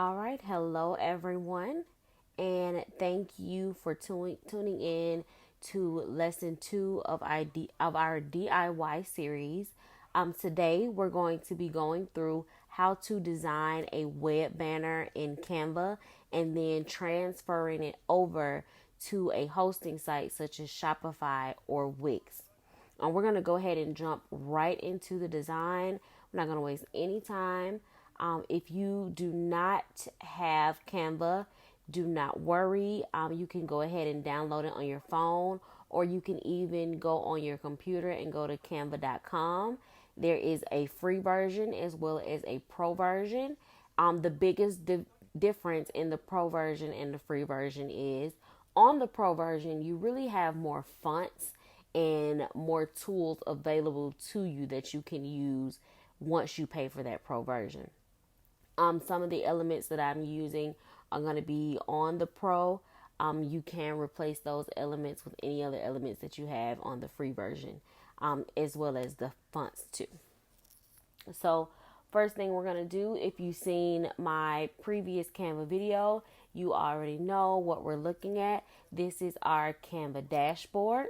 All right, hello everyone, and thank you for tuning in to lesson 2 of our DIY series. Today we're going to be going through how to design a web banner in Canva and then transferring it over to a hosting site such as Shopify or Wix. We're going to go ahead and jump right into the design. We're not going to waste any time. If you do not have Canva, do not worry. You can go ahead and download it on your phone, or you can even go on your computer and go to canva.com. There is a free version as well as a pro version. The biggest difference in the pro version and the free version is on the pro version, you really have more fonts and more tools available to you that you can use once you pay for that pro version. Some of the elements that I'm using are going to be on the pro. You can replace those elements with any other elements that you have on the free version, as well as the fonts too. So first thing we're going to do, if you've seen my previous Canva video, you already know what we're looking at. This is our Canva dashboard.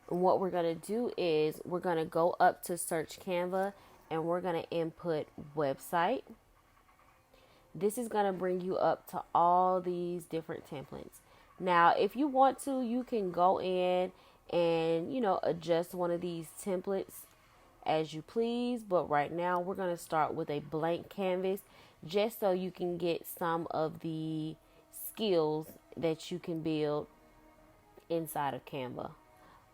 And what we're going to do is we're going to go up to search Canva and we're going to input website. This is going to bring you up to all these different templates. Now, if you want to, you can go in and, adjust one of these templates as you please. But right now, we're going to start with a blank canvas just so you can get some of the skills that you can build inside of Canva.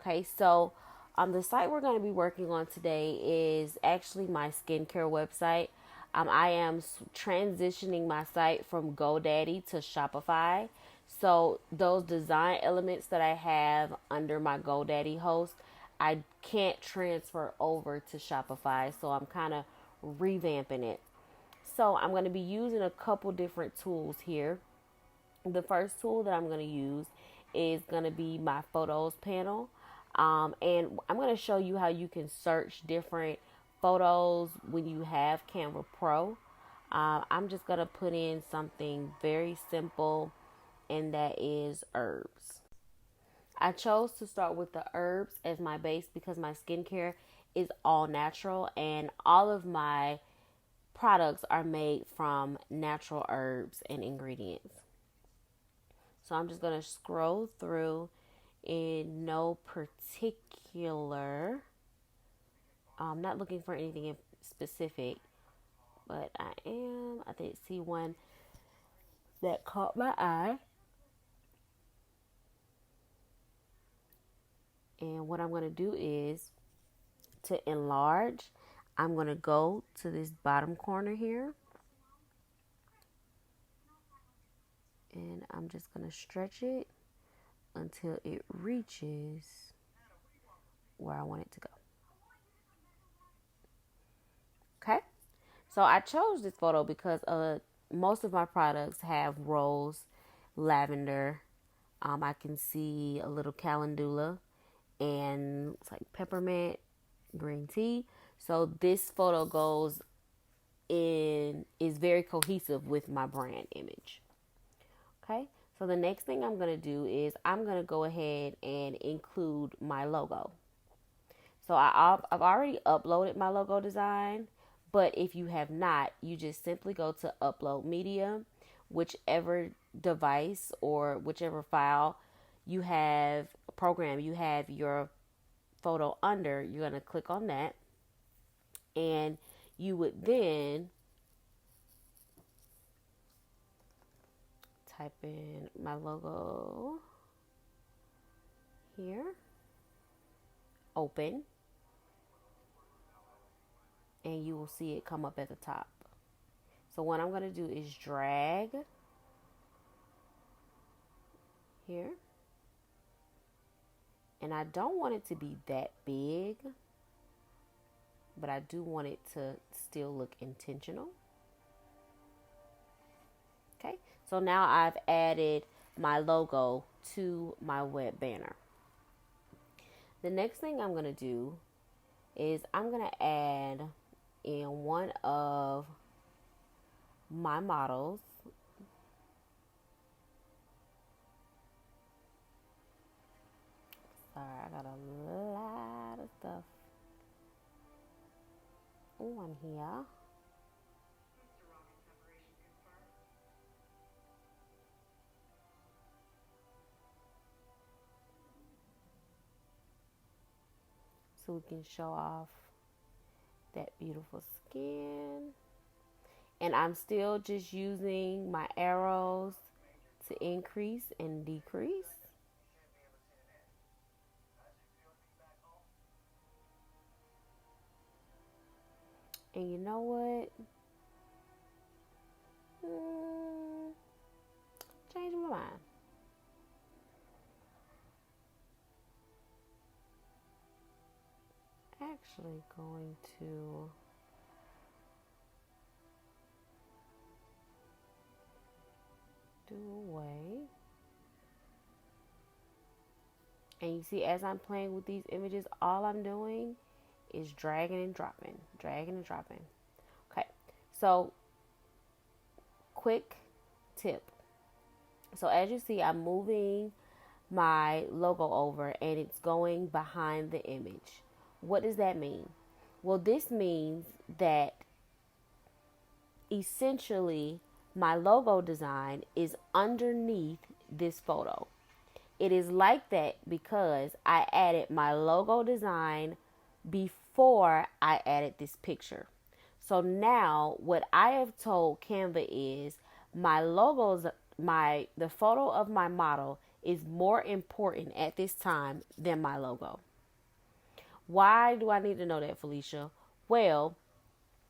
Okay, so the site we're going to be working on today is actually my skincare website. I am transitioning my site from GoDaddy to Shopify. So those design elements that I have under my GoDaddy host, I can't transfer over to Shopify. So I'm kind of revamping it. So I'm going to be using a couple different tools here. The first tool that I'm going to use is going to be my photos panel. And I'm going to show you how you can search different photos when you have Canva Pro. I'm just going to put in something very simple, and that is herbs. I chose to start with the herbs as my base because my skincare is all natural and all of my products are made from natural herbs and ingredients. So I'm just going to scroll through in no particular. I'm not looking for anything in specific, but I did see one that caught my eye. And what I'm going to do is to enlarge, I'm going to go to this bottom corner here. And I'm just going to stretch it until it reaches where I want it to go. Okay, so I chose this photo because most of my products have rose, lavender. I can see a little calendula and it's like peppermint, green tea. So this photo is very cohesive with my brand image. Okay, so the next thing I'm going to do is I'm going to go ahead and include my logo. So I've already uploaded my logo design, but if you have not, you just simply go to upload media, whichever device or whichever file you have, program you have your photo under, you're going to click on that, and you would then type in my logo here, open, and you will see it come up at the top. So what I'm going to do is drag here. And I don't want it to be that big, but I do want it to still look intentional. Okay, so now I've added my logo to my web banner. The next thing I'm going to do is I'm going to add in one of my models. Sorry, I got a lot of stuff on here. So we can show off that beautiful skin. And I'm still just using my arrows to increase and decrease. And you know what? Change my mind. Actually going to do away. And you see, as I'm playing with these images, all I'm doing is dragging and dropping, dragging and dropping. Okay, so quick tip. So as you see, I'm moving my logo over and it's going behind the image. What does that mean? Well, this means that essentially my logo design is underneath this photo. It is like that because I added my logo design before I added this picture. So now what I have told Canva is my logos, the photo of my model is more important at this time than my logo. Why do I need to know that, Felicia? Well,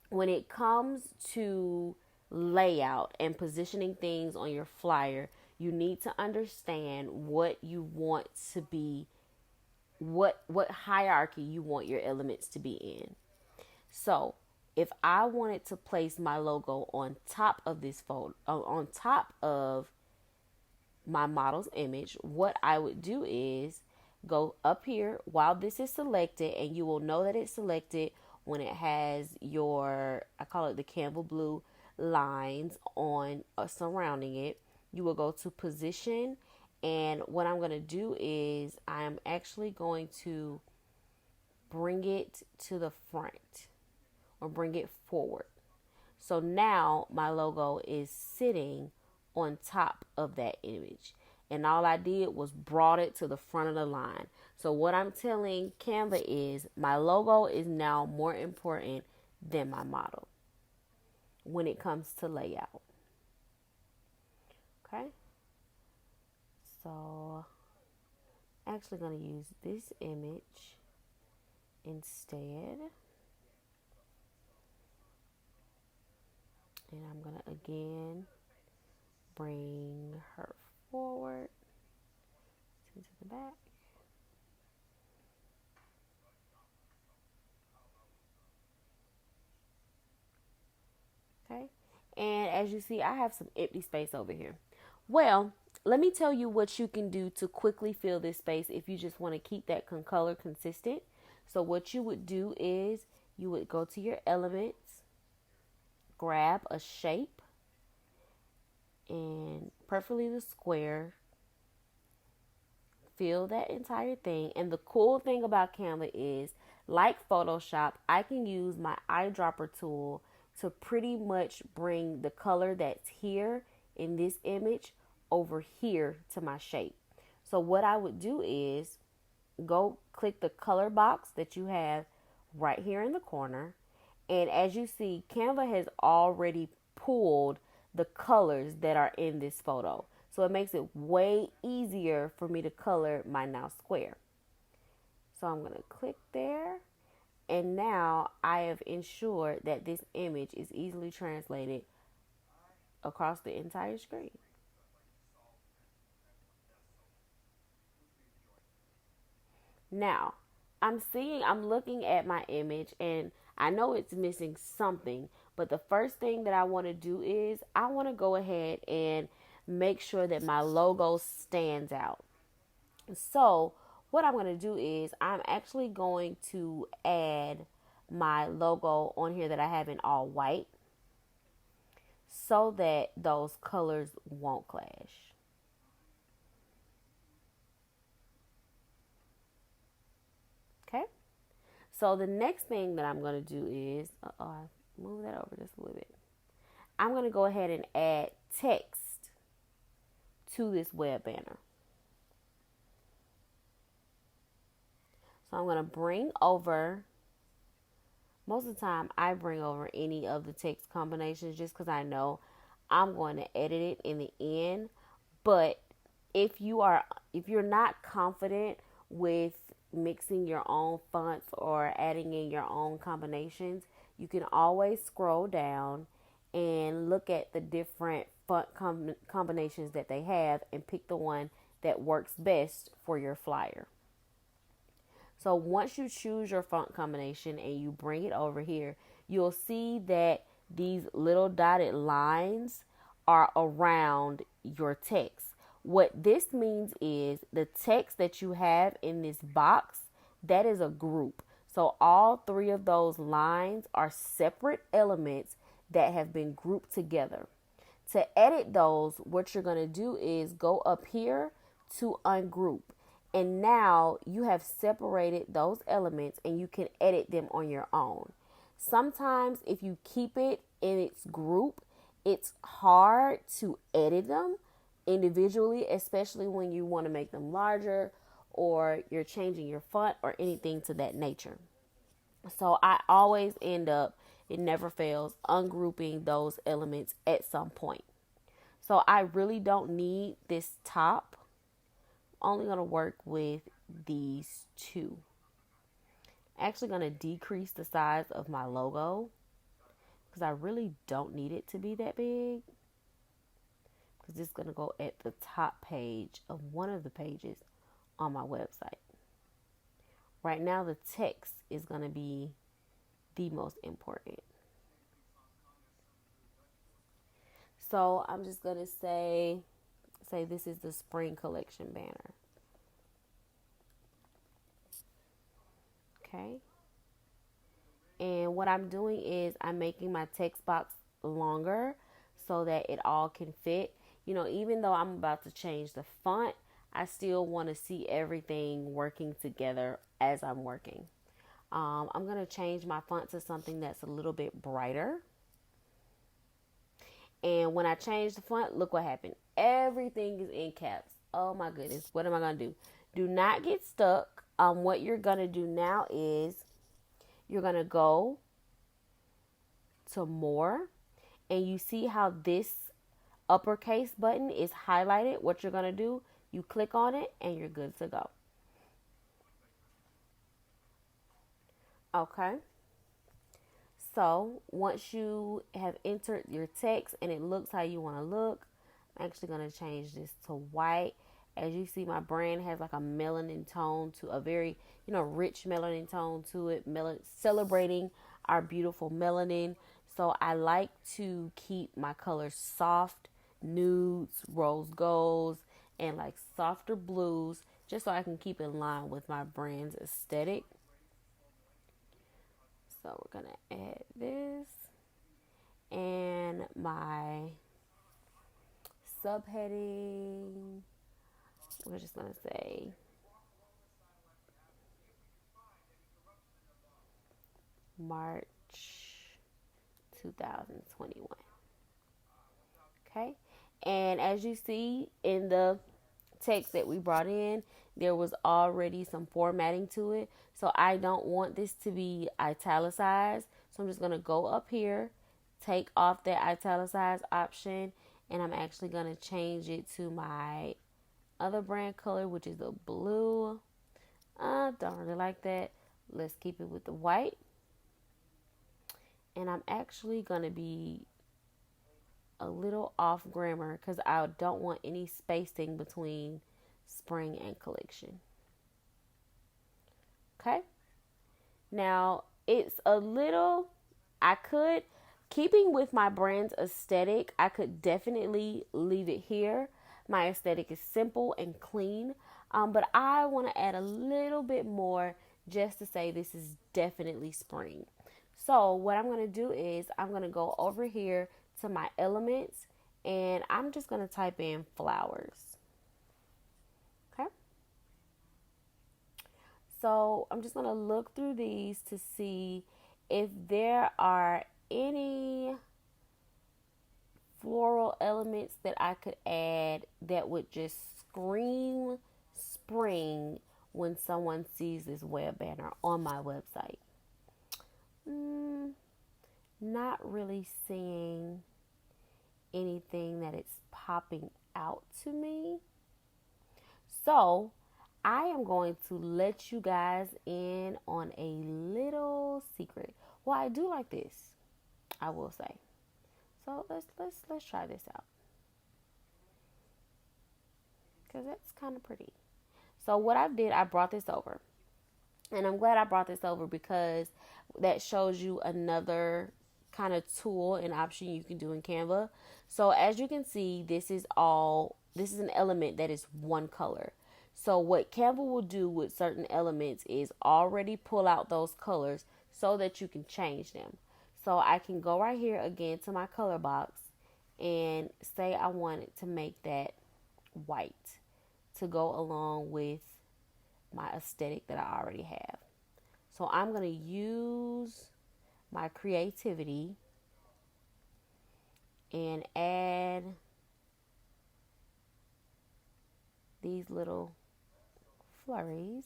when it comes to layout and positioning things on your flyer, you need to understand what you want to be, what hierarchy you want your elements to be in. So, if I wanted to place my logo on top of this photo, on top of my model's image, what I would do is go up here while this is selected, and you will know that it's selected when it has your, I call it the Canva blue lines on surrounding it. You will go to position, and what I'm going to do is I'm actually going to bring it to the front or bring it forward. So now my logo is sitting on top of that image. And all I did was brought it to the front of the line. So what I'm telling Canva is my logo is now more important than my model when it comes to layout. Okay. So I'm actually going to use this image instead. And I'm going to again bring her forward to the back. Okay. And as you see, I have some empty space over here. Well, let me tell you what you can do to quickly fill this space if you just want to keep that color consistent. So what you would do is you would go to your elements, grab a shape, and preferably the square. Fill that entire thing. And the cool thing about Canva is, like Photoshop, I can use my eyedropper tool to pretty much bring the color that's here in this image over here to my shape. So what I would do is go click the color box that you have right here in the corner. And as you see, Canva has already pulled the colors that are in this photo. So it makes it way easier for me to color my now square. So I'm going to click there. And now I have ensured that this image is easily translated across the entire screen. Now, I'm looking at my image and I know it's missing something, but the first thing that I want to do is I want to go ahead and make sure that my logo stands out. So what I'm going to do is I'm actually going to add my logo on here that I have in all white. so that those colors won't clash. Okay. So the next thing that I'm going to do is, I move that over just a little bit. I'm going to go ahead and add text to this web banner. So I'm going to bring over, most of the time I bring over any of the text combinations just because I know I'm going to edit it in the end. But if you're not confident with mixing your own fonts or adding in your own combinations, you can always scroll down and look at the different font combinations that they have and pick the one that works best for your flyer. So once you choose your font combination and you bring it over here, you'll see that these little dotted lines are around your text. What this means is the text that you have in this box, that is a group. So all three of those lines are separate elements that have been grouped together. To edit those, what you're going to do is go up here to ungroup. And now you have separated those elements and you can edit them on your own. Sometimes if you keep it in its group, it's hard to edit them individually, especially when you want to make them larger or you're changing your font or anything to that nature. So I always end up, it never fails, ungrouping those elements at some point. So I really don't need this top. I'm only going to work with these two. Actually going to decrease the size of my logo because I really don't need it to be that big, because it's going to go at the top page of one of the pages on my website. Right now the text is going to be the most important. So I'm just going to say this is the spring collection banner. Okay. And what I'm doing is I'm making my text box longer so that it all can fit. You know, even though I'm about to change the font, I still want to see everything working together as I'm working. I'm going to change my font to something that's a little bit brighter. And when I change the font, look what happened. Everything is in caps. Oh my goodness. What am I going to do? Do not get stuck. What you're going to do now is you're going to go to more. And you see how this uppercase button is highlighted. What you're going to do, you click on it and you're good to go. Okay. So once you have entered your text and it looks how you want to look, I'm actually going to change this to white. As you see, my brand has like a melanin tone to a very, rich melanin tone to it, celebrating our beautiful melanin. So I like to keep my colors soft, nudes, rose golds, and like softer blues, just so I can keep in line with my brand's aesthetic. So we're going to add this, and my subheading, we're just going to say March 2021. Okay. And as you see in the text that we brought in, there was already some formatting to it. So I don't want this to be italicized. So I'm just going to go up here, take off that italicized option, and I'm actually going to change it to my other brand color, which is the blue. Don't really like that. Let's keep it with the white. And I'm actually going to be a little off grammar because I don't want any spacing between spring and collection. Okay. Now it's a little, keeping with my brand's aesthetic, I could definitely leave it here. My aesthetic is simple and clean, but I want to add a little bit more just to say this is definitely spring. So what I'm going to do is I'm going to go over here to my elements, and I'm just going to type in flowers. Okay. So I'm just going to look through these to see if there are any floral elements that I could add that would just scream spring when someone sees this web banner on my website. Not really seeing anything that it's popping out to me. So I am going to let you guys in on a little secret. Well, I do like this, I will say. So let's try this out, because that's kind of pretty. So what I did, I brought this over, and I'm glad I brought this over because that shows you another kind of tool and option you can do in Canva. So as you can see, this is an element that is one color. So what Canva will do with certain elements is already pull out those colors so that you can change them. So I can go right here again to my color box and say I wanted to make that white to go along with my aesthetic that I already have. So I'm going to use my creativity and add these little flurries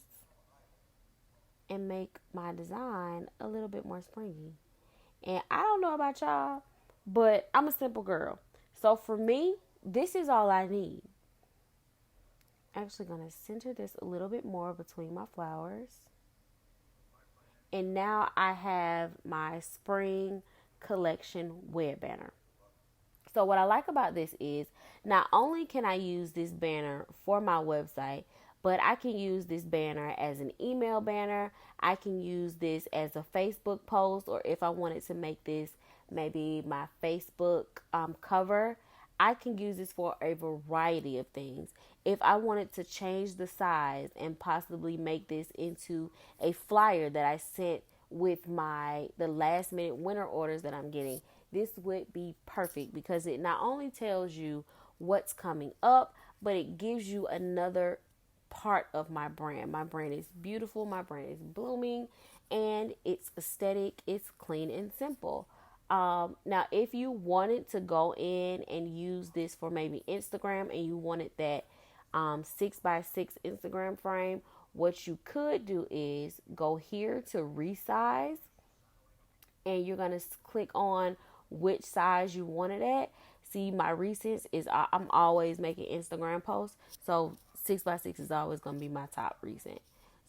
and make my design a little bit more springy. And I don't know about y'all, but I'm a simple girl. So for me, this is all I need. Actually going to center this a little bit more between my flowers. And now I have my spring collection web banner. So what I like about this is not only can I use this banner for my website, but I can use this banner as an email banner. I can use this as a Facebook post, or if I wanted to make this maybe my Facebook cover, I can use this for a variety of things. If I wanted to change the size and possibly make this into a flyer that I sent with the last minute winter orders that I'm getting, this would be perfect because it not only tells you what's coming up, but it gives you another part of my brand. My brand is beautiful, my brand is blooming, and it's aesthetic, it's clean and simple. Now, if you wanted to go in and use this for maybe Instagram and you wanted that 6x6 Instagram frame, what you could do is go here to resize, and you're going to click on which size you want it at. See, my recents is I'm always making Instagram posts, so 6x6 is always going to be my top recent.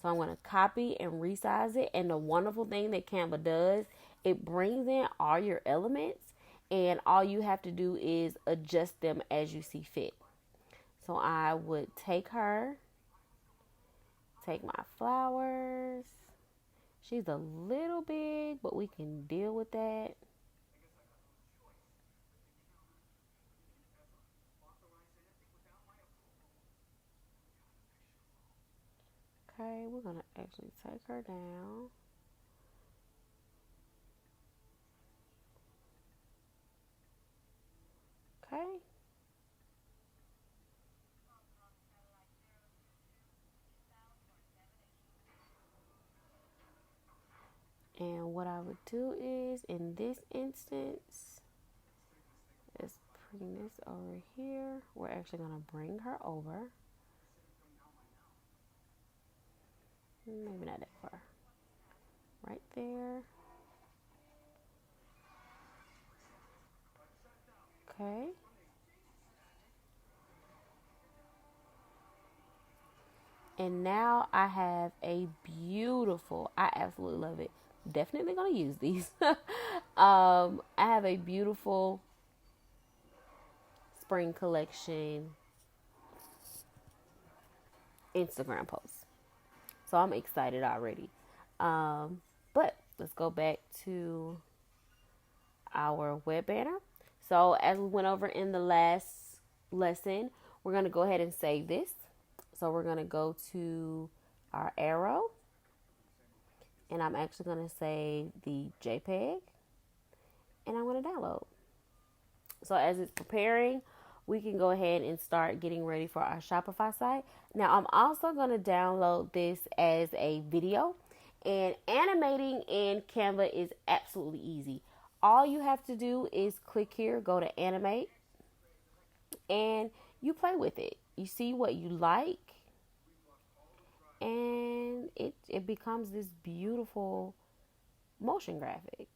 So I'm going to copy and resize it. And the wonderful thing that Canva does, it brings in all your elements, and all you have to do is adjust them as you see fit. So I would take my flowers. She's a little big, but we can deal with that. Okay, we're going to actually take her down. Okay. And what I would do is, in this instance, let's bring this over here. We're actually going to bring her over. Maybe not that far. Right there. Okay. And now I have a beautiful, I absolutely love it. Definitely going to use these. I have a beautiful spring collection Instagram post. So I'm excited already. But let's go back to our web banner. So as we went over in the last lesson, we're going to go ahead and save this. So we're going to go to our arrow, and I'm actually going to save the JPEG, and I'm going to download. So as it's preparing, we can go ahead and start getting ready for our Shopify site. Now I'm also going to download this as a video, and animating in Canva is absolutely easy. All you have to do is click here, go to animate, and you play with it. You see what you like, and it becomes this beautiful motion graphic.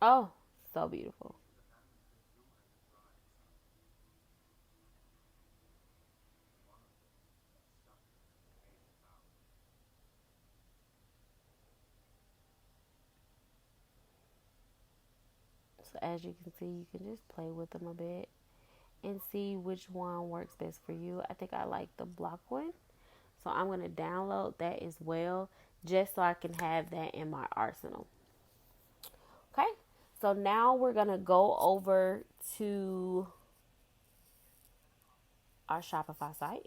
Oh, so beautiful. So as you can see, you can just play with them a bit and see which one works best for you. I think I like the block one. So I'm going to download that as well, just so I can have that in my arsenal. Okay. So now we're going to go over to our Shopify site.